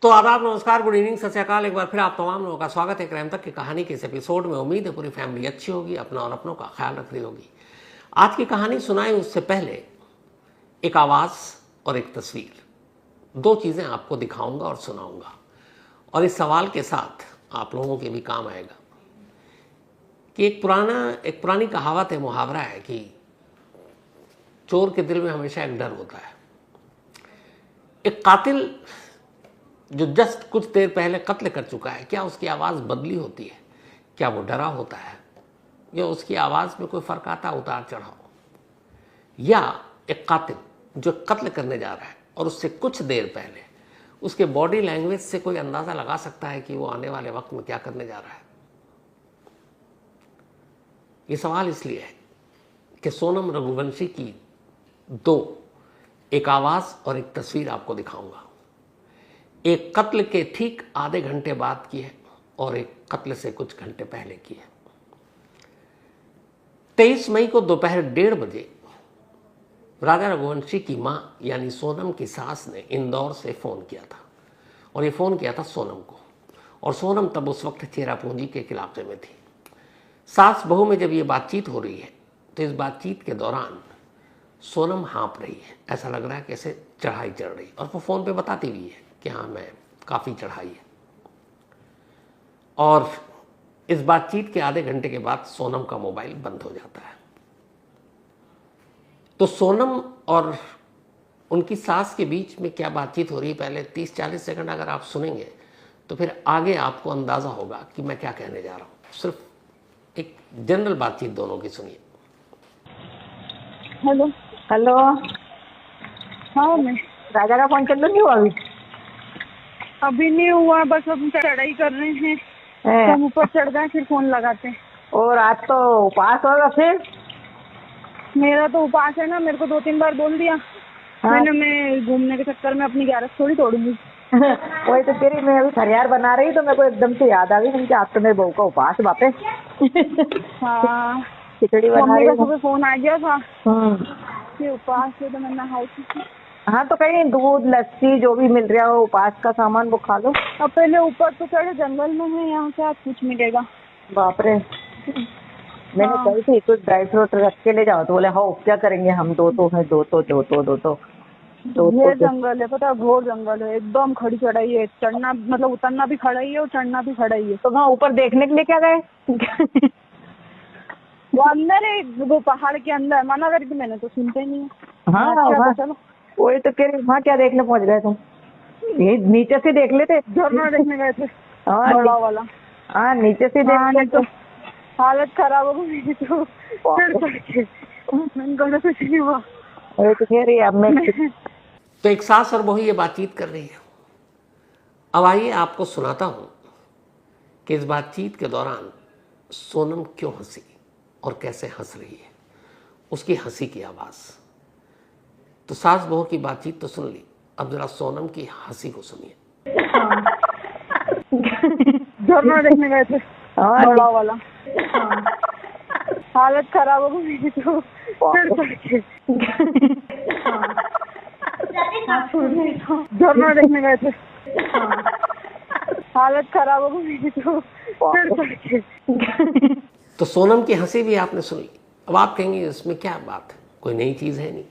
तो आदाब, नमस्कार, गुड इवनिंग, सत श्री अकाल। एक बार फिर आप तमाम लोगों का स्वागत है क्राइम तक की कहानी के इस एपिसोड में। उम्मीद है पूरी फैमिली अच्छी होगी, अपना और अपनों का ख्याल रख रही होगी। आज की कहानी सुनाए उससे पहले एक आवाज़ और एक तस्वीर, दो चीज़ें आपको दिखाऊंगा और सुनाऊंगा, और इस सवाल के साथ आप लोगों के भी काम आएगा कि एक पुरानी कहावत है, मुहावरा है कि चोर के दिल में हमेशा एक डर होता है। एक कातिल जो जस्ट कुछ देर पहले कत्ल कर चुका है, क्या उसकी आवाज़ बदली होती है? क्या वो डरा होता है? या उसकी आवाज़ में कोई फ़र्क आता, उतार चढ़ाव? या एक कातिल जो कत्ल करने जा रहा है और उससे कुछ देर पहले उसके बॉडी लैंग्वेज से कोई अंदाज़ा लगा सकता है कि वो आने वाले वक्त में क्या करने जा रहा है? ये सवाल इसलिए है कि सोनम रघुवंशी की एक आवाज़ और एक तस्वीर आपको दिखाऊंगा। एक कत्ल के ठीक आधे घंटे बाद की है और एक कत्ल से कुछ घंटे पहले की है। 23 मई को दोपहर 1:30 बजे राजा रघुवंशी की मां यानी सोनम की सास ने इंदौर से फ़ोन किया था, और ये फ़ोन किया था सोनम को। और सोनम तब उस वक्त चेरापूंजी के इलाके में थी। सास बहू में जब ये बातचीत हो रही है तो इस बातचीत के दौरान सोनम हाँप रही है, ऐसा लग रहा है कैसे चढ़ाई चढ़ रही, और वो फ़ोन पे बताती भी है कि हाँ, मैं काफ़ी चढ़ाई है। और इस बातचीत के आधे घंटे के बाद सोनम का मोबाइल बंद हो जाता है। तो सोनम और उनकी सास के बीच में क्या बातचीत हो रही है, पहले 30-40 सेकंड अगर आप सुनेंगे तो फिर आगे आपको अंदाज़ा होगा कि मैं क्या कहने जा रहा हूँ। सिर्फ एक जनरल बातचीत दोनों की सुनिए। Hello hello. हाँ, मैं राजा का फोन चालू नहीं हुआ अभी नहीं हुआ, बस हम चढ़ाई कर रहे हैं। हम ऊपर चढ़ गए फिर फोन लगाते हैं। और आज तो उपवास होगा फिर? मेरा तो उपवास है ना, मेरे को 2-3 बार बोल दिया। हाँ। मैं घूमने के चक्कर में अपनी 11 थोड़ी तोड़ूंगी। वही तो तेरी, मैं अभी खरियार बना रही तो मेरे को एकदम से याद आ गई कि आज तो मेरे बहू का उपवास बापे। हाँ, खिचड़ी बना मम्मी रही का हूँ। सुबह फोन आ गया था कि उपवास है, तो मैं नहाई थी। हाँ, तो कहीं दूध लस्सी जो भी मिल रहा हो उपवास का सामान वो खा लो। अब पहले ऊपर तो चढ़े, जंगल में है, यहाँ से आज कुछ मिलेगा। बाप रे। मैंने कही थी कुछ ड्राई फ्रूट रख के ले जाओ, तो बोले हाँ क्या करेंगे हम, दो ये जंगल है, पता है, घोर जंगल है, एकदम खड़ी चढ़ाई है। चढ़ना मतलब उतरना भी खड़ा ही है और चढ़ना भी खड़ा ही है। तो वहाँ ऊपर देखने के लिए क्या गए? वो अंदर है, वो पहाड़ के अंदर। मना करी थी मैंने तो सुनते नहीं है। हाँ, अच्छा, तो चलो। वही तो कह रही, वहाँ क्या देखने पहुँच गए तुम? ये नीचे से देख लेते। झरना देखने गए थे, हाँ, बड़ा वाला। हाँ, नीचे से देख नहीं तो लेते। हालत खराब हो गई तो चढ़ के मैंने कहा कुछ नहीं हुआ। वही तो कह रही है, अब मैं तो एक सास और बहू ये बातचीत कर रही है। अब आइए आपको सुनाता हूं कि इस बातचीत के दौरान सोनम क्यों हंसी और कैसे हंस रही है, उसकी हंसी की आवाज़। तो सास बहू की बातचीत तो सुन ली, अब जरा सोनम की हंसी को सुनिए। झरना देखने गए थे, हाँ, बड़ा वाला। हालत खराब हो गई तो चढ़ के झरना देखने गए थे, हालत खराब हो गई तो चढ़ के। तो सोनम की हंसी भी आपने सुन ली। अब आप कहेंगे इसमें क्या बात है, कोई नई चीज़ है नहीं।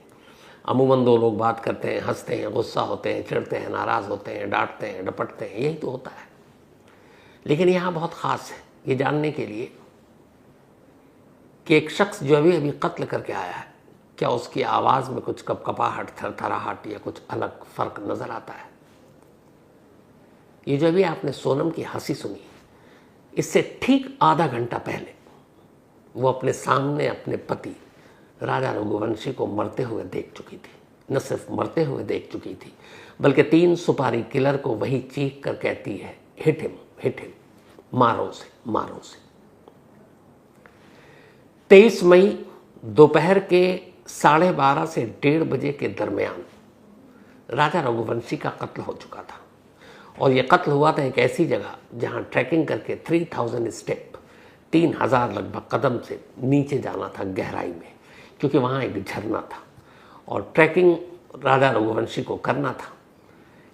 अमूमन दो लोग बात करते हैं, हंसते हैं, गुस्सा होते हैं, चिढ़ते हैं, नाराज़ होते हैं, डांटते हैं, डपटते हैं, यही तो होता है। लेकिन यहाँ बहुत ख़ास है ये जानने के लिए कि एक शख्स जो अभी अभी कत्ल करके आया है, क्या उसकी आवाज़ में कुछ कपकपाहट, थरथराहट या कुछ अलग फ़र्क नज़र आता है? ये जो अभी आपने सोनम की हंसी सुनी, इससे ठीक आधा घंटा पहले वो अपने सामने अपने पति राजा रघुवंशी को मरते हुए देख चुकी थी। न सिर्फ मरते हुए देख चुकी थी, बल्कि 3 सुपारी किलर को वही चीख कर कहती है, हिट हिम, मारो उसे। 23 मई दोपहर के 12:30 से 1:30 बजे के दरमियान राजा रघुवंशी का कत्ल हो चुका था। और यह कत्ल हुआ था एक ऐसी जगह जहां ट्रैकिंग करके 3000 स्टेप, 3000 लगभग कदम से नीचे जाना था गहराई में, क्योंकि वहाँ एक झरना था और ट्रैकिंग राजा रघुवंशी को करना था।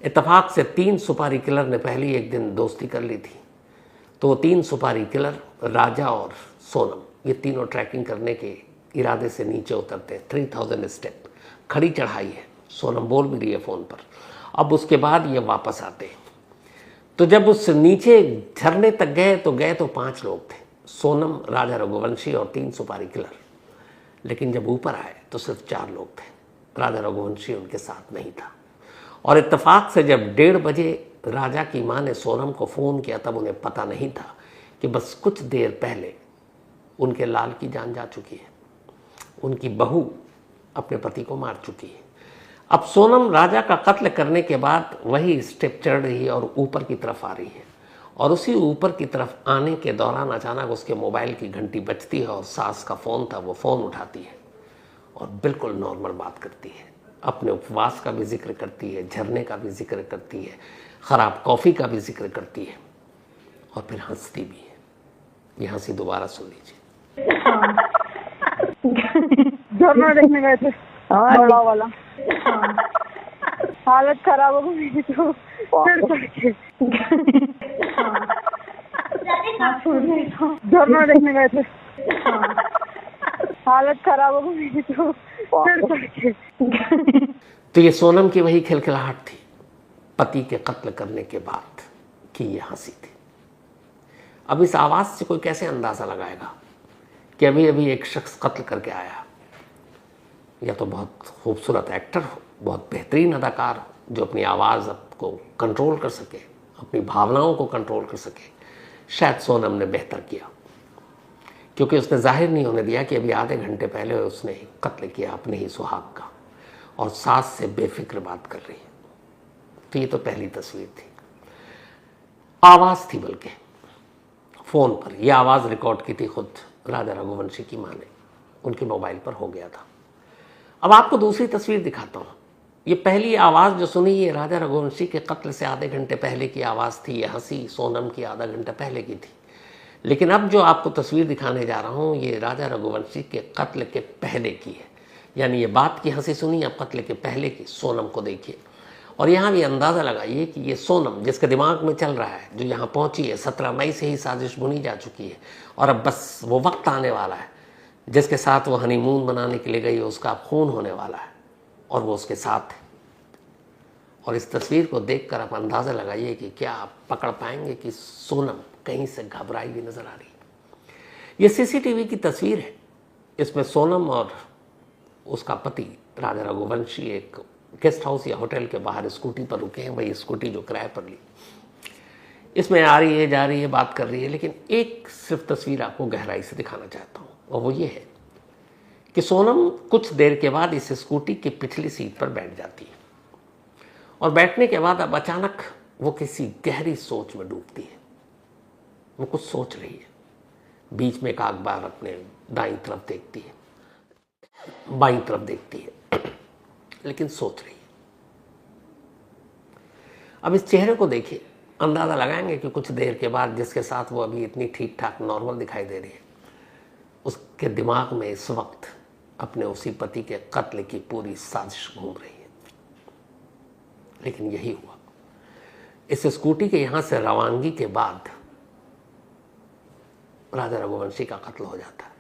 इत्तेफाक से 3 सुपारी किलर ने पहले एक दिन दोस्ती कर ली थी। तो वो 3 सुपारी किलर, राजा और सोनम, ये तीनों ट्रैकिंग करने के इरादे से नीचे उतरते हैं। 3000 स्टेप खड़ी चढ़ाई है, सोनम बोल भी रही है फ़ोन पर। अब उसके बाद ये वापस आते हैं। तो जब उस नीचे झरने तक गए तो 5 लोग थे, सोनम, राजा रघुवंशी और 3 सुपारी किलर। लेकिन जब ऊपर आए तो सिर्फ 4 लोग थे, राजा रघुवंशी उनके साथ नहीं था। और इत्तेफाक से जब 1:30 बजे राजा की माँ ने सोनम को फ़ोन किया तब उन्हें पता नहीं था कि बस कुछ देर पहले उनके लाल की जान जा चुकी है, उनकी बहू अपने पति को मार चुकी है। अब सोनम राजा का कत्ल करने के बाद वही स्टेप चढ़ रही है और ऊपर की तरफ आ रही है। और उसी ऊपर की तरफ आने के दौरान अचानक उसके मोबाइल की घंटी बजती है और सास का फ़ोन था, वो फ़ोन उठाती है और बिल्कुल नॉर्मल बात करती है। अपने उपवास का भी जिक्र करती है, झरने का भी जिक्र करती है, ख़राब कॉफ़ी का भी जिक्र करती है और फिर हंसती भी है। ये हंसी दोबारा सुन लीजिए। झरना देखने गए थे बड़ा वाला। हालत खराब हो गई तो फिर करके झरना देखने गए थे, हालत खराब हो गई तो फिर करके। तो ये सोनम की वही खिलखिलाहट थी पति के कत्ल करने के बाद कि ये हंसी थी। अब इस आवाज़ से कोई कैसे अंदाज़ा लगाएगा कि अभी अभी एक शख्स कत्ल करके आया, या तो बहुत खूबसूरत एक्टर हो, बहुत बेहतरीन अदाकार हो जो अपनी आवाज़ को कंट्रोल कर सके, अपनी भावनाओं को कंट्रोल कर सके। शायद सोनम ने बेहतर किया, क्योंकि उसने जाहिर नहीं होने दिया कि अभी आधे घंटे पहले उसने कत्ल किया अपने ही सुहाग का, और सास से बेफिक्र बात कर रही है। तो ये तो पहली तस्वीर थी, आवाज़ थी, बल्कि फ़ोन पर यह आवाज़ रिकॉर्ड की थी खुद राजा रघुवंशी की माँ ने, उनके मोबाइल पर हो गया था। अब आपको दूसरी तस्वीर दिखाता हूँ। ये पहली आवाज़ जो सुनी ये राजा रघुवंशी के कत्ल से आधे घंटे पहले की आवाज़ थी। ये हंसी सोनम की आधा घंटा पहले की थी। लेकिन अब जो आपको तस्वीर दिखाने जा रहा हूँ ये राजा रघुवंशी के कत्ल के पहले की है। यानी ये बात की हंसी सुनी, अब कत्ल के पहले की सोनम को देखिए। और यहाँ भी अंदाज़ा लगाइए कि ये सोनम जिसके दिमाग में चल रहा है, जो यहाँ पहुँची है, 17 मई से ही साजिश बुनी जा चुकी है और अब बस वो वक्त आने वाला है जिसके साथ वो हनीमून मनाने के लिए गई है, उसका खून होने वाला है और वो उसके साथ है। और इस तस्वीर को देखकर आप अंदाज़ा लगाइए कि क्या आप पकड़ पाएंगे कि सोनम कहीं से घबराई हुई नज़र आ रही है। ये सीसीटीवी की तस्वीर है। इसमें सोनम और उसका पति राजा रघुवंशी एक गेस्ट हाउस या होटल के बाहर स्कूटी पर रुके हैं। वही स्कूटी जो किराए पर ली, इसमें आ रही है, जा रही है, बात कर रही है। लेकिन एक सिर्फ तस्वीर आपको गहराई से दिखाना चाहता हूँ, और वो ये है कि सोनम कुछ देर के बाद इस स्कूटी की पिछली सीट पर बैठ जाती है और बैठने के बाद अब अचानक वो किसी गहरी सोच में डूबती है। वो कुछ सोच रही है। बीच में एक आग बार अपने दाईं तरफ देखती है, बाईं तरफ देखती है, लेकिन सोच रही है। अब इस चेहरे को देखिए, अंदाज़ा लगाएंगे कि कुछ देर के बाद जिसके साथ वो अभी इतनी ठीक ठाक नॉर्मल दिखाई दे रही है, उसके दिमाग में इस वक्त अपने उसी पति के कत्ल की पूरी साजिश घूम रही है। लेकिन यही हुआ। इस स्कूटी के यहाँ से रवानगी के बाद राजा रघुवंशी का कत्ल हो जाता है।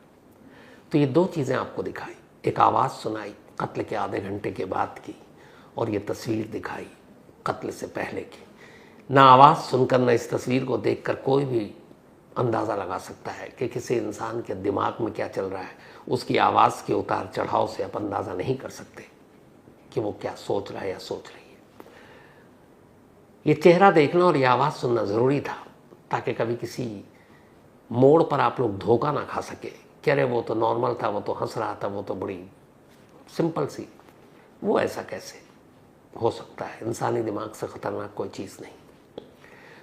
तो ये दो चीज़ें आपको दिखाई, एक आवाज़ सुनाई कत्ल के आधे घंटे के बाद की, और ये तस्वीर दिखाई कत्ल से पहले की। ना आवाज़ सुनकर ना इस तस्वीर को देखकर कोई भी अंदाज़ा लगा सकता है कि किसी इंसान के दिमाग में क्या चल रहा है। उसकी आवाज़ के उतार चढ़ाव से आप अंदाज़ा नहीं कर सकते कि वो क्या सोच रहा है या सोच रही है। ये चेहरा देखना और ये आवाज़ सुनना ज़रूरी था, ताकि कभी किसी मोड़ पर आप लोग धोखा ना खा सके कि अरे वो तो नॉर्मल था, वो तो हंस रहा था, वो तो बड़ी सिंपल सी, वो ऐसा कैसे हो सकता है। इंसानी दिमाग से ख़तरनाक कोई चीज़ नहीं।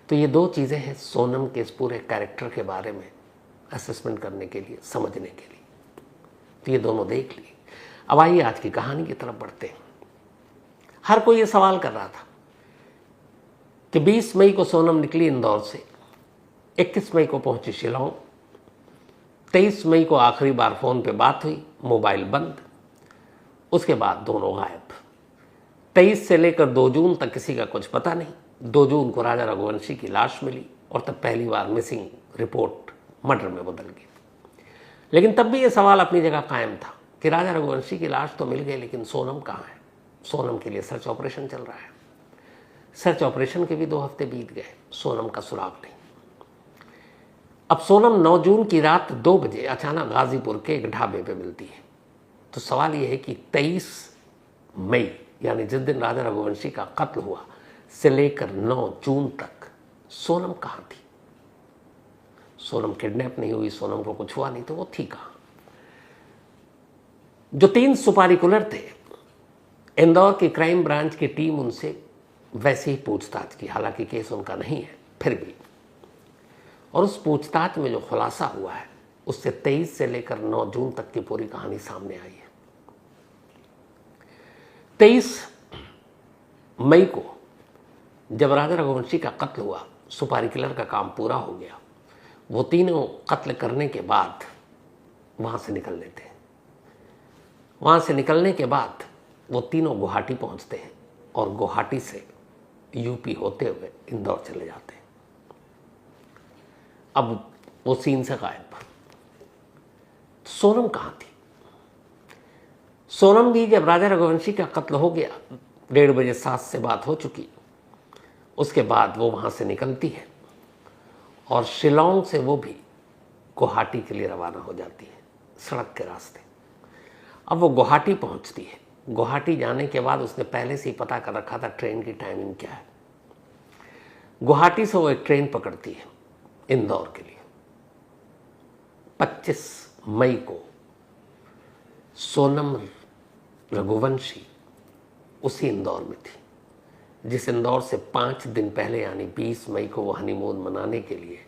तो ये दो चीज़ें हैं सोनम के इस पूरे कैरेक्टर के बारे में असेसमेंट करने के लिए, समझने के लिए। तो ये दोनों देख ली। अब आइए आज की कहानी की तरफ बढ़ते हैं। हर कोई ये सवाल कर रहा था कि 20 मई को सोनम निकली इंदौर से, 21 मई को पहुंची शिलांग, 23 मई को आखिरी बार फ़ोन पे बात हुई, मोबाइल बंद, उसके बाद दोनों गायब। 23 से लेकर 2 जून तक किसी का कुछ पता नहीं। 2 जून को राजा रघुवंशी की लाश मिली और तब पहली बार मिसिंग रिपोर्ट मर्डर में बदल गई। लेकिन तब भी ये सवाल अपनी जगह कायम था कि राजा रघुवंशी की लाश तो मिल गई, लेकिन सोनम कहाँ है? सोनम के लिए सर्च ऑपरेशन चल रहा है। सर्च ऑपरेशन के भी 2 हफ्ते बीत गए, सोनम का सुराग नहीं। अब सोनम 9 जून की रात 2 बजे अचानक गाजीपुर के एक ढाबे पे मिलती है। तो सवाल यह है कि 23 मई यानी जिस दिन राजा रघुवंशी का कत्ल हुआ से लेकर 9 जून तक सोनम कहाँ थी? सोनम किडनैप नहीं हुई, सोनम को कुछ हुआ नहीं, तो वो थी कहाँ? जो 3 सुपारी कुलर थे, इंदौर की क्राइम ब्रांच की टीम उनसे वैसे ही पूछताछ की, हालांकि केस उनका नहीं है फिर भी। और उस पूछताछ में जो खुलासा हुआ है उससे 23 से लेकर 9 जून तक की पूरी कहानी सामने आई है। 23 मई को जब राजा रघुवंशी का कत्ल हुआ, सुपारी किलर का काम पूरा हो गया। वो तीनों कत्ल करने के बाद वहां से निकलने थे। वहां से निकलने के बाद वो तीनों गुवाहाटी पहुंचते हैं और गुवाहाटी से यूपी होते हुए इंदौर चले जाते हैं। अब वो सीन से गायब। सोनम कहाँ थी? सोनम भी जब राजा रघुवंशी का कत्ल हो गया, 1:30 बजे सास से बात हो चुकी, उसके बाद वो वहां से निकलती है और शिलोंग से वो भी गुवाहाटी के लिए रवाना हो जाती है सड़क के रास्ते। अब वो गुवाहाटी पहुंचती है। गुवाहाटी जाने के बाद उसने पहले से ही पता कर रखा था ट्रेन की टाइमिंग क्या है। गुवाहाटी से वो एक ट्रेन पकड़ती है इंदौर के लिए। 25 मई को सोनम रघुवंशी उसी इंदौर में थी जिस इंदौर से 5 दिन पहले यानी 20 मई को वो हनीमून मनाने के लिए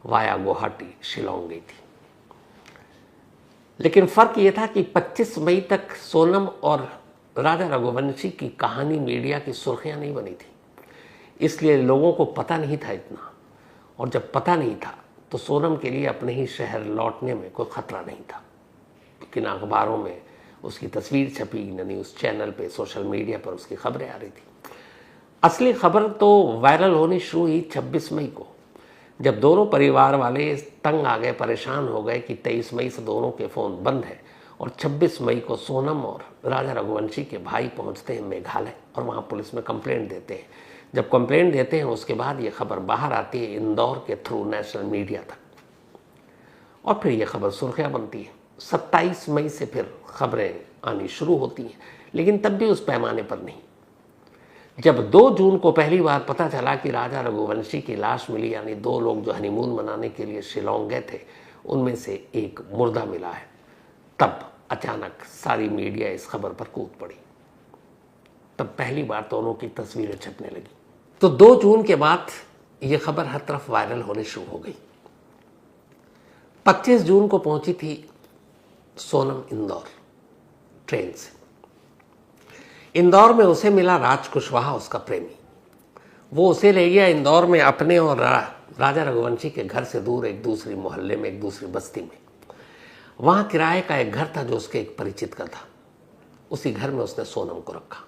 वाया गुवाहाटी शिलोंग गई थी। लेकिन फर्क ये था कि 25 मई तक सोनम और राजा रघुवंशी की कहानी मीडिया की सुर्खियां नहीं बनी थी, इसलिए लोगों को पता नहीं था इतना। और जब पता नहीं था तो सोनम के लिए अपने ही शहर लौटने में कोई खतरा नहीं था, लेकिन अखबारों में उसकी तस्वीर छपी, न्यूज़ चैनल पे, सोशल मीडिया पर उसकी खबरें आ रही थी। असली खबर तो वायरल होनी शुरू हुई 26 मई को, जब दोनों परिवार वाले तंग आ गए, परेशान हो गए कि 23 मई से दोनों के फ़ोन बंद है। और 26 मई को सोनम और राजा रघुवंशी के भाई पहुंचते हैं मेघालय और वहां पुलिस में कंप्लेंट देते हैं। जब कंप्लेंट देते हैं उसके बाद ये खबर बाहर आती है इंदौर के थ्रू नेशनल मीडिया तक, और फिर ये खबर सुर्खियां बनती है। 27 मई से फिर खबरें आनी शुरू होती हैं, लेकिन तब भी उस पैमाने पर नहीं। जब 2 जून को पहली बार पता चला कि राजा रघुवंशी की लाश मिली, यानी 2 लोग जो हनीमून मनाने के लिए शिलोंग गए थे उनमें से एक मुर्दा मिला है, तब अचानक सारी मीडिया इस खबर पर कूद पड़ी। तब पहली बार दोनों की तस्वीरें छपने लगी। तो 2 जून के बाद यह खबर हर तरफ वायरल होने शुरू हो गई। 25 जून को पहुंची थी सोनम इंदौर ट्रेन से। इंदौर में उसे मिला राज कुशवाहा, उसका प्रेमी। वो उसे ले गया इंदौर में अपने और राजा रघुवंशी के घर से दूर एक दूसरी मोहल्ले में, एक दूसरी बस्ती में। वहां किराए का एक घर था जो उसके एक परिचित का था। उसी घर में उसने सोनम को रखा,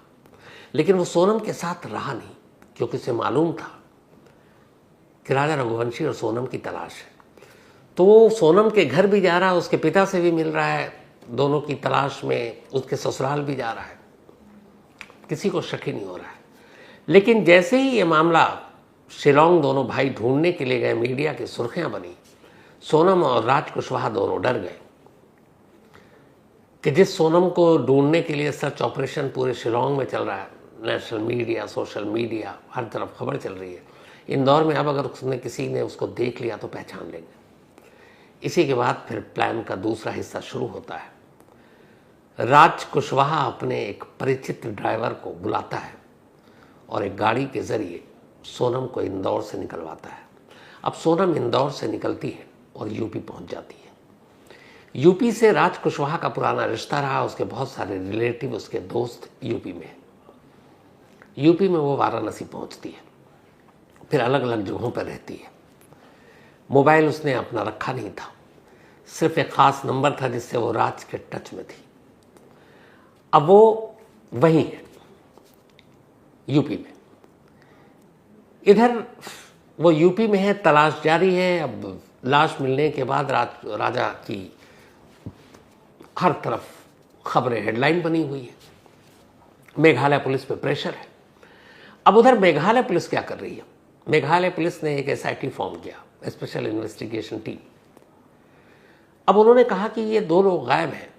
लेकिन वो सोनम के साथ रहा नहीं, क्योंकि उसे मालूम था कि राजा रघुवंशी और सोनम की तलाश है। तो वो सोनम के घर भी जा रहा है, उसके पिता से भी मिल रहा है, दोनों की तलाश में उसके ससुराल भी जा रहा है, किसी को शक ही नहीं हो रहा है। लेकिन जैसे ही ये मामला शिलोंग दोनों भाई ढूंढने के लिए गए, मीडिया की सुर्खियां बनी, सोनम और राज कुशवाहा दोनों डर गए कि जिस सोनम को ढूंढने के लिए सर्च ऑपरेशन पूरे शिलोंग में चल रहा है, नेशनल मीडिया, सोशल मीडिया, हर तरफ खबर चल रही है, इंदौर में अब अगर उसने किसी ने उसको देख लिया तो पहचान लेंगे। इसी के बाद फिर प्लान का दूसरा हिस्सा शुरू होता है। राज कुशवाहा अपने एक परिचित ड्राइवर को बुलाता है और एक गाड़ी के जरिए सोनम को इंदौर से निकलवाता है। अब सोनम इंदौर से निकलती है और यूपी पहुंच जाती है। यूपी से राज कुशवाहा का पुराना रिश्ता रहा, उसके बहुत सारे रिलेटिव, उसके दोस्त यूपी में। यूपी में वो वाराणसी पहुंचती है, फिर अलग अलग जगहों पर रहती है। मोबाइल उसने अपना रखा नहीं था, सिर्फ एक खास नंबर था जिससे वो राज के टच में थी। अब वो वहीं है, यूपी में। इधर वो यूपी में है, तलाश जारी है। अब लाश मिलने के बाद राजा की हर तरफ खबरें, हेडलाइन बनी हुई है। मेघालय पुलिस पे प्रेशर है। अब उधर मेघालय पुलिस क्या कर रही है? मेघालय पुलिस ने एक एसआईटी फॉर्म किया, स्पेशल इन्वेस्टिगेशन टीम। अब उन्होंने कहा कि ये 2 लोग गायब हैं,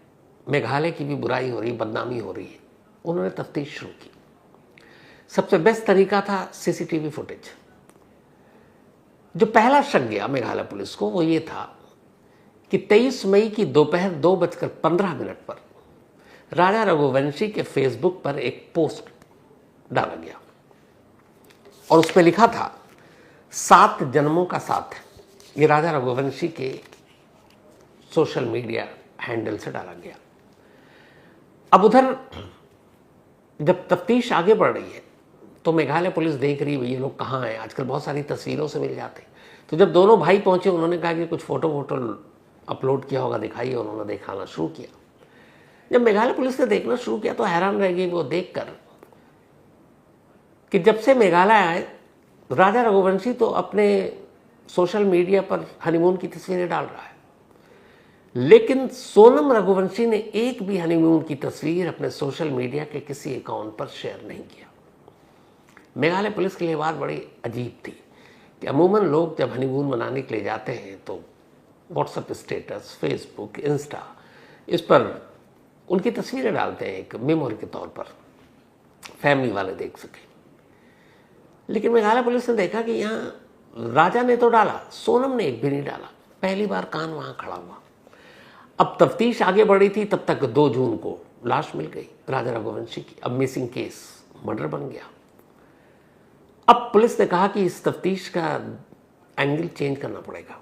मेघालय की भी बुराई हो रही, बदनामी हो रही है। उन्होंने तफ्तीश शुरू की। सबसे बेस्ट तरीका था सीसीटीवी फुटेज। जो पहला शक गया मेघालय पुलिस को वो ये था कि 23 मई की दोपहर 2:15 पर राजा रघुवंशी के फेसबुक पर एक पोस्ट डाला गया और उस पर लिखा था 7 जन्मों का साथ। ये राजा रघुवंशी के सोशल मीडिया हैंडल से डाला गया। अब उधर जब तफ्तीश आगे बढ़ रही है तो मेघालय पुलिस देख रही है ये लोग कहाँ हैं। आजकल बहुत सारी तस्वीरों से मिल जाते हैं। तो जब दोनों भाई पहुंचे उन्होंने कहा कि कुछ फोटो अपलोड किया होगा, दिखाइए। उन्होंने दिखाना शुरू किया। जब मेघालय पुलिस ने देखना शुरू किया तो हैरान रह गई वो देखकर कि जब से मेघालय आए राजा रघुवंशी तो अपने सोशल मीडिया पर हनीमून की तस्वीरें डाल रहा है, लेकिन सोनम रघुवंशी ने एक भी हनीमून की तस्वीर अपने सोशल मीडिया के किसी अकाउंट पर शेयर नहीं किया। मेघालय पुलिस के लिए बात बड़ी अजीब थी कि अमूमन लोग जब हनीमून मनाने के लिए जाते हैं तो व्हाट्सएप स्टेटस, फेसबुक, इंस्टा, इस पर उनकी तस्वीरें डालते हैं एक मेमोरी के तौर पर, फैमिली वाले देख सकें। लेकिन मेघालय पुलिस ने देखा कि यहाँ राजा ने तो डाला, सोनम ने एक भी नहीं डाला। पहली बार कान वहाँ खड़ा हुआ। अब तफ्तीश आगे बढ़ी थी, तब तक 2 जून को लाश मिल गई राजा रघुवंशी की। अब मिसिंग केस मर्डर बन गया। अब पुलिस ने कहा कि इस तफ्तीश का एंगल चेंज करना पड़ेगा।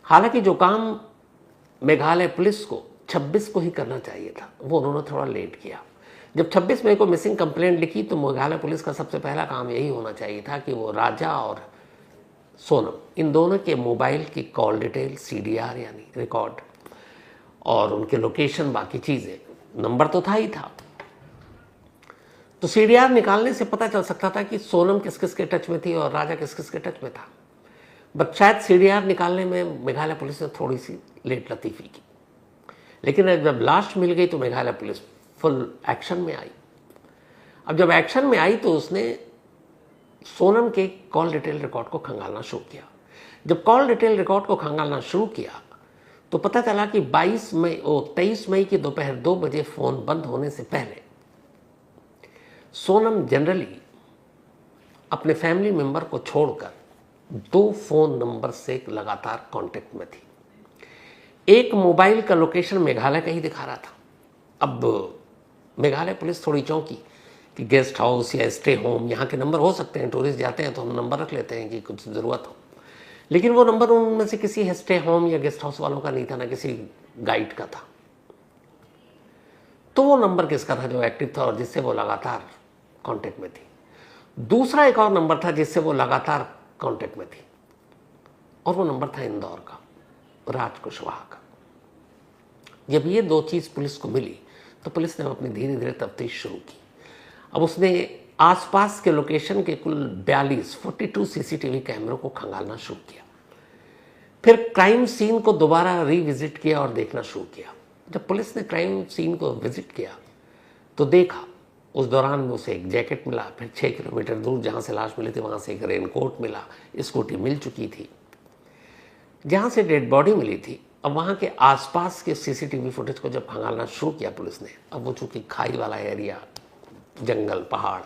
हालांकि जो काम मेघालय पुलिस को 26 को ही करना चाहिए था वो उन्होंने थोड़ा लेट किया। जब 26 मई को मिसिंग कंप्लेंट लिखी तो मेघालय पुलिस का सबसे पहला काम यही होना चाहिए था कि वो राजा और सोनम इन दोनों के मोबाइल की कॉल डिटेल, CDR यानी रिकॉर्ड, और उनके लोकेशन, बाकी चीज़ें, नंबर तो था ही था। तो CDR निकालने से पता चल सकता था कि सोनम किस किस के टच में थी और राजा किस किस के टच में था। बट शायद CDR निकालने में मेघालय पुलिस ने थोड़ी सी लेट लतीफ़ी की। लेकिन जब लाश मिल गई तो मेघालय पुलिस फुल एक्शन में आई। अब जब एक्शन में आई तो उसने सोनम के कॉल डिटेल रिकॉर्ड को खंगालना शुरू किया। जब कॉल डिटेल रिकॉर्ड को खंगालना शुरू किया तो पता चला कि 23 मई की दोपहर 2 बजे फ़ोन बंद होने से पहले सोनम जनरली अपने फैमिली मेंबर को छोड़कर 2 फ़ोन नंबर से लगातार कांटेक्ट में थी। एक मोबाइल का लोकेशन मेघालय का ही दिखा रहा था। अब मेघालय पुलिस थोड़ी चौंकी कि गेस्ट हाउस या स्टे होम, यहाँ के नंबर हो सकते हैं, टूरिस्ट जाते हैं तो हम नंबर रख लेते हैं कि कुछ ज़रूरत हो। लेकिन वो नंबर उनमें से किसी स्टे होम या गेस्ट हाउस वालों का नहीं था, ना किसी गाइड का था। तो वो नंबर किसका था जो एक्टिव था और जिससे वो लगातार कांटेक्ट में थी? दूसरा एक और नंबर था जिससे वो लगातार कांटेक्ट में थी और वो नंबर था इंदौर का, राज कुशवाहा का। जब ये 2 चीज़ पुलिस को मिली तो पुलिस ने अपनी धीरे धीरे तफ्तीश शुरू की। अब उसने आसपास के लोकेशन के कुल 42 CCTV कैमरों को खंगालना शुरू किया। फिर क्राइम सीन को दोबारा रिविजिट किया और देखना शुरू किया। जब पुलिस ने क्राइम सीन को विजिट किया तो देखा उस दौरान में उसे एक जैकेट मिला, फिर 6 किलोमीटर दूर जहाँ से लाश मिली थी वहाँ से एक रेनकोट मिला, स्कूटी मिल चुकी थी। जहाँ से डेड बॉडी मिली थी, अब वहाँ के आसपास के CCTV फुटेज को जब खंगालना शुरू किया पुलिस ने, अब वो चूँकि खाई वाला एरिया, जंगल, पहाड़,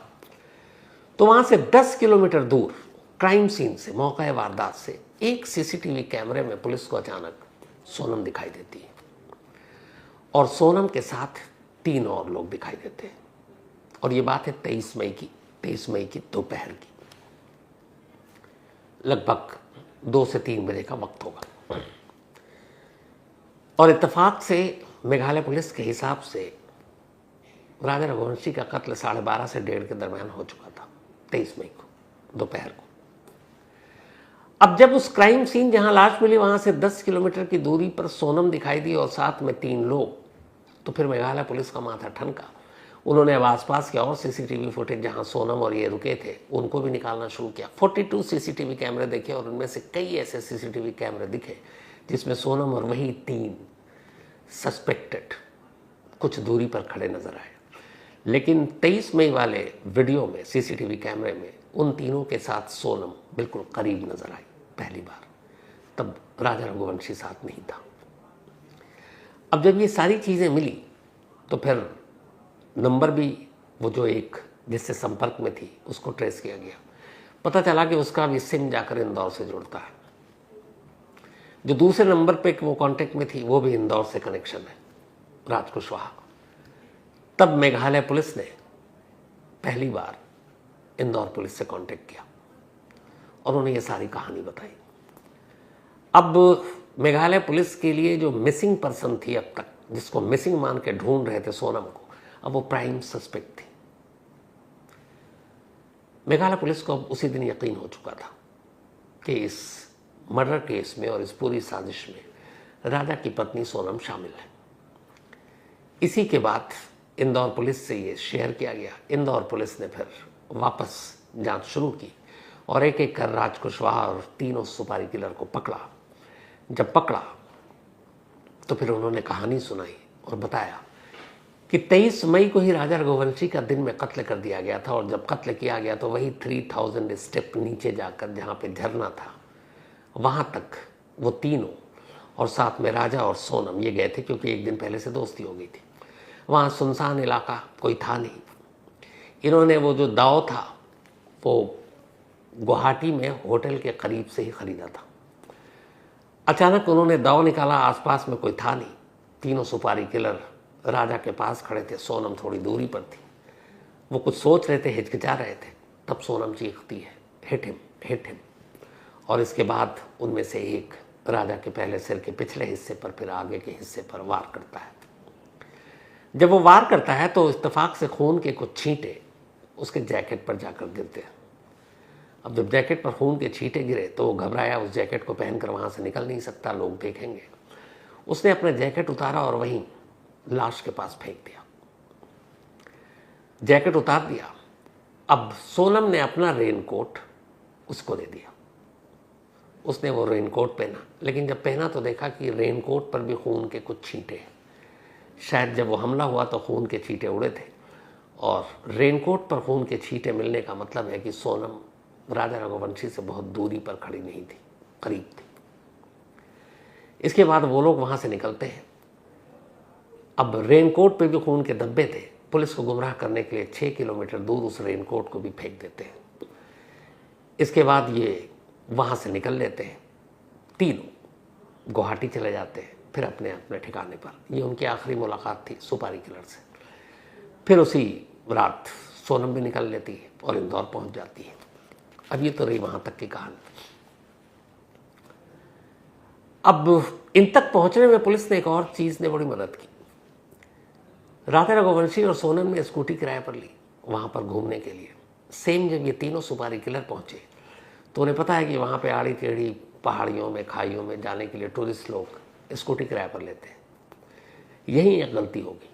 तो वहाँ से 10 किलोमीटर दूर क्राइम सीन से, मौका वारदात से, एक CCTV कैमरे में पुलिस को अचानक सोनम दिखाई देती है और सोनम के साथ 3 और लोग दिखाई देते हैं। और ये बात है 23 मई की दोपहर की, लगभग 2 से 3 बजे का वक्त होगा। और इत्तेफाक से मेघालय पुलिस के हिसाब से राजा रघुवंशी का कत्ल 12:30 से 1:30 के दरमियान हो चुका था, 23 मई को दोपहर को। अब जब उस क्राइम सीन जहां लाश मिली वहां से 10 किलोमीटर की दूरी पर सोनम दिखाई दी और साथ में 3 लोग, तो फिर मेघालय पुलिस का माथा ठनका। उन्होंने अब आसपास के और सीसीटीवी फुटेज जहां सोनम और ये रुके थे उनको भी निकालना शुरू किया। 42 सीसीटीवी कैमरे देखे और उनमें से कई ऐसे सीसीटीवी कैमरे दिखे जिसमें सोनम और वही 3 सस्पेक्टेड कुछ दूरी पर खड़े नजर आए। लेकिन 23 मई वाले वीडियो में सीसीटीवी कैमरे में उन तीनों के साथ सोनम बिल्कुल करीब नजर आई पहली बार। तब राजा रघुवंशी साथ नहीं था। अब जब ये सारी चीजें मिली तो फिर नंबर भी वो जो एक जिससे संपर्क में थी उसको ट्रेस किया गया। पता चला कि उसका भी सिम जाकर इंदौर से जुड़ता है। जो दूसरे नंबर पे वो कांटेक्ट में थी वो भी इंदौर से कनेक्शन है, राज कुशवाहा। तब मेघालय पुलिस ने पहली बार इंदौर पुलिस से कांटेक्ट किया और उन्हें ये सारी कहानी बताई। अब मेघालय पुलिस के लिए जो मिसिंग पर्सन थी अब तक, जिसको मिसिंग मान के ढूंढ रहे थे सोनम को, अब वो प्राइम सस्पेक्ट थी। मेघालय पुलिस को अब उसी दिन यकीन हो चुका था कि इस मर्डर केस में और इस पूरी साजिश में राजा की पत्नी सोनम शामिल है। इसी के बाद इंदौर पुलिस से ये शेयर किया गया। इंदौर पुलिस ने फिर वापस जांच शुरू की और एक एक कर राज कुशवाहा और तीनों सुपारी किलर को पकड़ा। जब पकड़ा तो फिर उन्होंने कहानी सुनाई और बताया कि 23 मई को ही राजा रघुवंशी का दिन में कत्ल कर दिया गया था और जब कत्ल किया गया तो वही 3000 स्टेप नीचे जाकर जहाँ पे झरना था वहाँ तक वो तीनों और साथ में राजा और सोनम ये गए थे, क्योंकि एक दिन पहले से दोस्ती हो गई थी। वहाँ सुनसान इलाका, कोई था नहीं। इन्होंने वो जो दाव था वो गुवाहाटी में होटल के करीब से ही खरीदा था। अचानक उन्होंने दाव निकाला, आसपास में कोई था नहीं। तीनों सुपारी किलर राजा के पास खड़े थे, सोनम थोड़ी दूरी पर थी। वो कुछ सोच रहे थे, हिचकिचा रहे थे। तब सोनम चीखती है, हिट हिम, हिट हिम। और इसके बाद उनमें से एक राजा के पहले सिर के पिछले हिस्से पर फिर आगे के हिस्से पर वार करता है। जब वो वार करता है तो इत्तेफाक से खून के कुछ छींटे उसके जैकेट पर जाकर गिरते हैं। अब जब जैकेट पर खून के छींटे गिरे तो वो घबराया, उस जैकेट को पहनकर वहां से निकल नहीं सकता, लोग देखेंगे। उसने अपना जैकेट उतारा और वहीं लाश के पास फेंक दिया। जैकेट उतार दिया। अब सोनम ने अपना रेनकोट उसको दे दिया। उसने वो रेनकोट पहना, लेकिन जब पहना तो देखा कि रेनकोट पर भी खून के कुछ छींटे हैं। शायद जब वो हमला हुआ तो खून के छींटे उड़े थे, और रेनकोट पर खून के छींटे मिलने का मतलब है कि सोनम राजा रघुवंशी से बहुत दूरी पर खड़ी नहीं थी, करीब थी। इसके बाद वो लोग वहां से निकलते हैं। अब रेनकोट पे भी खून के धब्बे थे। पुलिस को गुमराह करने के लिए 6 किलोमीटर दूर उस रेनकोट को भी फेंक देते हैं। इसके बाद ये वहां से निकल लेते हैं। तीनों गुवाहाटी चले जाते हैं, फिर अपने अपने ठिकाने पर। ये उनकी आखिरी मुलाकात थी सुपारी किलर से। फिर उसी रात सोनम भी निकल लेती है और इंदौर पहुंच जाती है। अब ये तो रही वहां तक की कहानी। अब इन तक पहुंचने में पुलिस ने एक और चीज ने बड़ी मदद की। राजा रघुवंशी और सोनम ने स्कूटी किराए पर ली वहां पर घूमने के लिए। सेम जब ये तीनों सुपारी किलर पहुंचे तो उन्हें पता है कि वहां पे आड़ी टेढ़ी पहाड़ियों में, खाइयों में जाने के लिए टूरिस्ट लोग स्कूटी किराए पर लेते हैं। यही एक गलती होगी।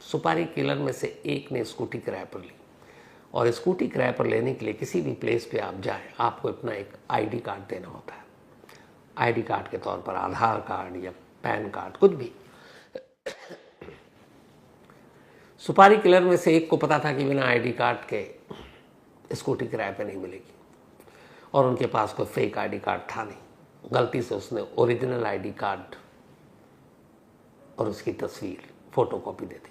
सुपारी किलर में से एक ने स्कूटी किराए पर ली, और स्कूटी किराए पर लेने के लिए किसी भी प्लेस पे आप जाएं, आपको अपना एक आईडी कार्ड देना होता है। आईडी कार्ड के तौर पर आधार कार्ड या पैन कार्ड, कुछ भी। सुपारी किलर में से एक को पता था कि बिना आईडी कार्ड के स्कूटी किराए पे नहीं मिलेगी, और उनके पास कोई फेक आईडी कार्ड था नहीं। गलती से उसने ओरिजिनल आईडी कार्ड और उसकी तस्वीर फोटोकॉपी दे दी।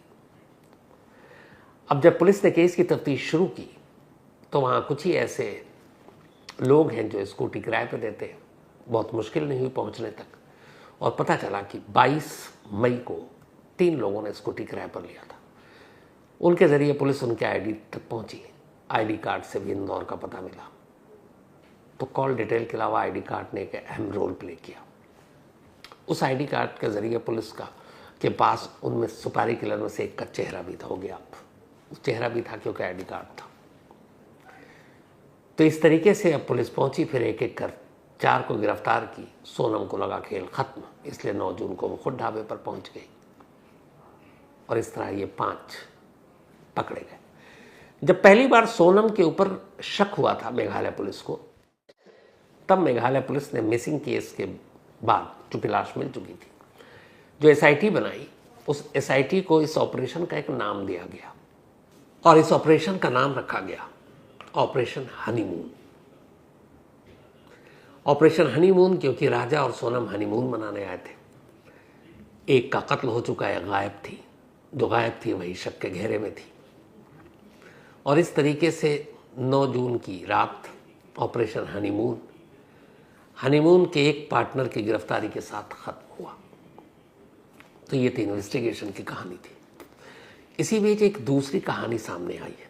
अब जब पुलिस ने केस की तफ्तीश शुरू की तो वहाँ कुछ ही ऐसे लोग हैं जो स्कूटी किराए पे देते हैं। बहुत मुश्किल नहीं हुई पहुँचने तक, और पता चला कि 22 मई को 3 लोगों ने स्कूटी किराए पर लिया था। उनके ज़रिए पुलिस उनके आईडी तक पहुँची। आईडी कार्ड से भी इंदौर का पता मिला। तो कॉल डिटेल के अलावा आईडी कार्ड ने एक अहम रोल प्ले किया। उस आईडी कार्ड के ज़रिए पुलिस के पास उनमें सुपारी किलर में से एक का चेहरा भी था। हो गया, आप चेहरा भी था क्योंकि आईडी कार्ड था। तो इस तरीके से अब पुलिस पहुंची, फिर एक एक कर 4 को गिरफ्तार की। सोनम को लगा खेल खत्म, इसलिए 9 जून को वो खुद ढाबे पर पहुंच गई। और इस तरह ये 5 पकड़े गए। जब पहली बार सोनम के ऊपर शक हुआ था मेघालय पुलिस को, तब मेघालय पुलिस ने मिसिंग केस के बाद, चूंकि लाश मिल चुकी थी, जो SIT बनाई, उस SIT को इस ऑपरेशन का एक नाम दिया गया और इस ऑपरेशन का नाम रखा गया ऑपरेशन हनीमून। ऑपरेशन हनीमून क्योंकि राजा और सोनम हनीमून मनाने आए थे। एक का कत्ल हो चुका है, गायब थी, जो गायब थी वही शक के घेरे में थी। और इस तरीके से 9 जून की रात ऑपरेशन हनीमून के एक पार्टनर की गिरफ्तारी के साथ खत्म हुआ। तो ये थी इन्वेस्टिगेशन की कहानी थी। इसी बीच एक दूसरी कहानी सामने आई है।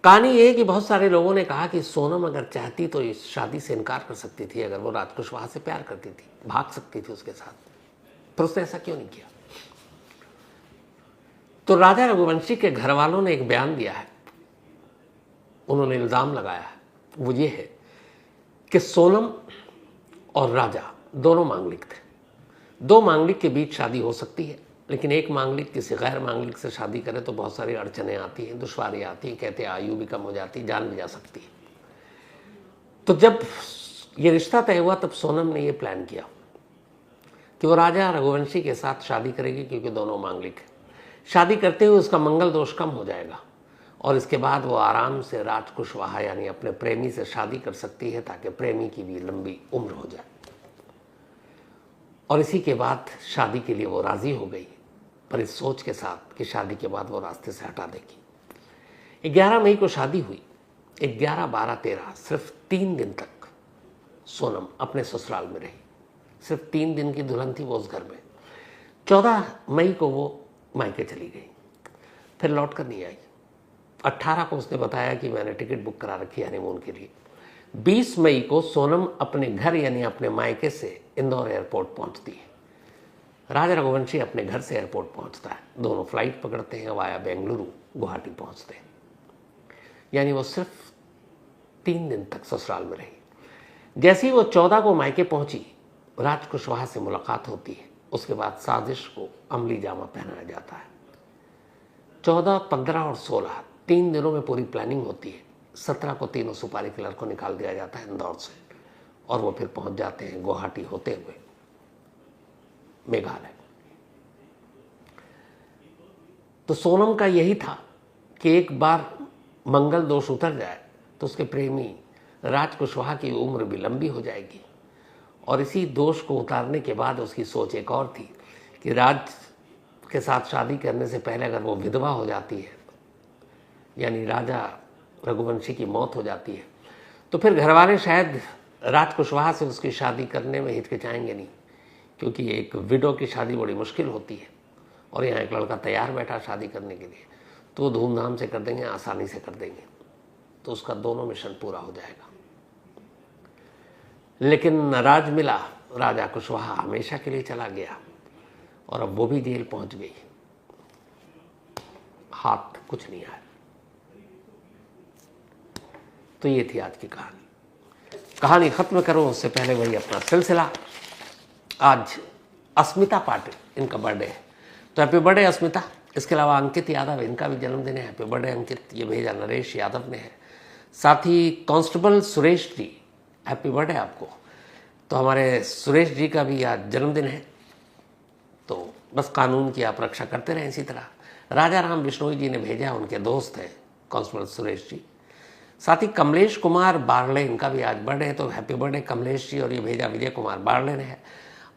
कहानी ये है कि बहुत सारे लोगों ने कहा कि सोनम अगर चाहती तो इस शादी से इनकार कर सकती थी। अगर वो राज कुशवाहा से प्यार करती थी, भाग सकती थी उसके साथ, पर उसने ऐसा क्यों नहीं किया? तो राजा रघुवंशी के घर वालों ने एक बयान दिया है, उन्होंने इल्जाम लगाया है, वो ये है कि सोनम और राजा दोनों मांगलिक थे। 2 मांगलिक के बीच शादी हो सकती है, लेकिन एक मांगलिक किसी गैर मांगलिक से शादी करे तो बहुत सारी अड़चनें आती हैं, दुश्वारियां आती हैं, कहते हैं आयु भी कम हो जाती, जान भी जा सकती है। तो जब ये रिश्ता तय हुआ तब सोनम ने ये प्लान किया कि वो राजा रघुवंशी के साथ शादी करेगी, क्योंकि दोनों मांगलिक हैं। शादी करते हुए उसका मंगल दोष कम हो जाएगा और इसके बाद वो आराम से राज कुशवाहा यानी अपने प्रेमी से शादी कर सकती है, ताकि प्रेमी की भी लंबी उम्र हो जाए। और इसी के बाद शादी के लिए वो राजी हो गई, पर इस सोच के साथ कि शादी के बाद वो रास्ते से हटा देगी। 11 मई को शादी हुई। 11, 12, 13 सिर्फ 3 दिन तक सोनम अपने ससुराल में रही। सिर्फ 3 दिन की दुल्हन थी वो उस घर में। 14 मई को वो मायके चली गई, फिर लौट कर नहीं आई। 18 को उसने बताया कि मैंने टिकट बुक करा रखी है हनीमून के लिए। 20 मई को सोनम अपने घर यानी अपने मायके से इंदौर एयरपोर्ट पहुंचती है। राजा रघुवंशी अपने घर से एयरपोर्ट पहुंचता है। दोनों फ्लाइट पकड़ते हैं, वाया बेंगलुरु गुवाहाटी पहुंचते हैं। यानी वो सिर्फ 3 दिन तक ससुराल में रही। जैसे ही वो 14 को मायके पहुंची, राज कुशवाहा से मुलाकात होती है। उसके बाद साजिश को अमली जामा पहनाया जाता है। 14, 15 और 16 3 दिनों में पूरी प्लानिंग होती है। 17 को तीनों सुपारी किलर को निकाल दिया जाता है इंदौर से और वो फिर पहुंच जाते हैं गुवाहाटी होते हुए मेघालय। तो सोनम का यही था कि एक बार मंगल दोष उतर जाए तो उसके प्रेमी राज कुशवाहा की उम्र भी लंबी हो जाएगी। और इसी दोष को उतारने के बाद उसकी सोच एक और थी कि राज के साथ शादी करने से पहले अगर वो विधवा हो जाती है, यानी राजा रघुवंशी की मौत हो जाती है, तो फिर घरवाले शायद राज कुशवाहा से उसकी शादी करने में हिचकिचाएंगे नहीं, क्योंकि एक विडो की शादी बड़ी मुश्किल होती है और यहाँ एक लड़का तैयार बैठा शादी करने के लिए, तो वो धूमधाम से कर देंगे, आसानी से कर देंगे, तो उसका दोनों मिशन पूरा हो जाएगा। लेकिन राज मिला, राजा कुशवाहा हमेशा के लिए चला गया और अब वो भी जेल पहुंच गई, हाथ कुछ नहीं आया। तो ये थी आज की कहानी खत्म करूं उससे पहले वही अपना सिलसिला। आज अस्मिता पाटिल इनका बर्थडे है, तो हैप्पी बर्थडे अस्मिता। इसके अलावा अंकित यादव, इनका भी जन्मदिन है, हैप्पी बर्थडे अंकित। ये भेजा नरेश यादव ने है। साथ ही constable Suresh ji, happy birthday आपको। तो हमारे सुरेश जी का भी आज जन्मदिन है, तो बस कानून की आप रक्षा करते रहें इसी तरह। राजा राम बिश्नोई जी ने भेजा, उनके दोस्त हैं कांस्टेबल सुरेश जी। साथ ही कमलेश कुमार बारले, इनका भी आज बर्थडे है, तो हैप्पी बर्थडे कमलेश जी। और ये भेजा विजय कुमार बारले ने है।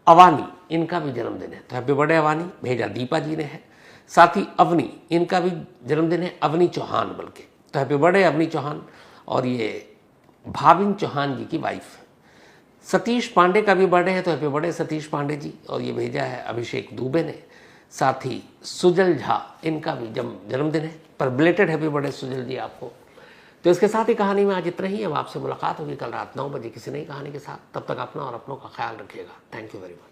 अवानी, इनका भी जन्मदिन है, तो हैप्पी बर्थडे अवानी। भेजा दीपा जी ने है। साथ ही अवनी, इनका भी जन्मदिन है, अवनी चौहान बल्कि, तो हैप्पी बर्थडे अवनी चौहान। और ये भाविन चौहान जी की वाइफ। सतीश पांडे का भी बर्थडे है, तो हैप्पी बर्थडे सतीश पांडे जी। और ये भेजा है अभिषेक दुबे ने। साथ ही सुजल झा, इनका भी जन्मदिन है, पर बिलेटेड हैप्पी बर्थडे सुजल जी आपको। तो इसके साथ ही कहानी में आज इतना ही। अब आपसे मुलाकात होगी कल रात 9 बजे किसी नई कहानी के साथ। तब तक अपना और अपनों का ख्याल रखिएगा। Thank you very much.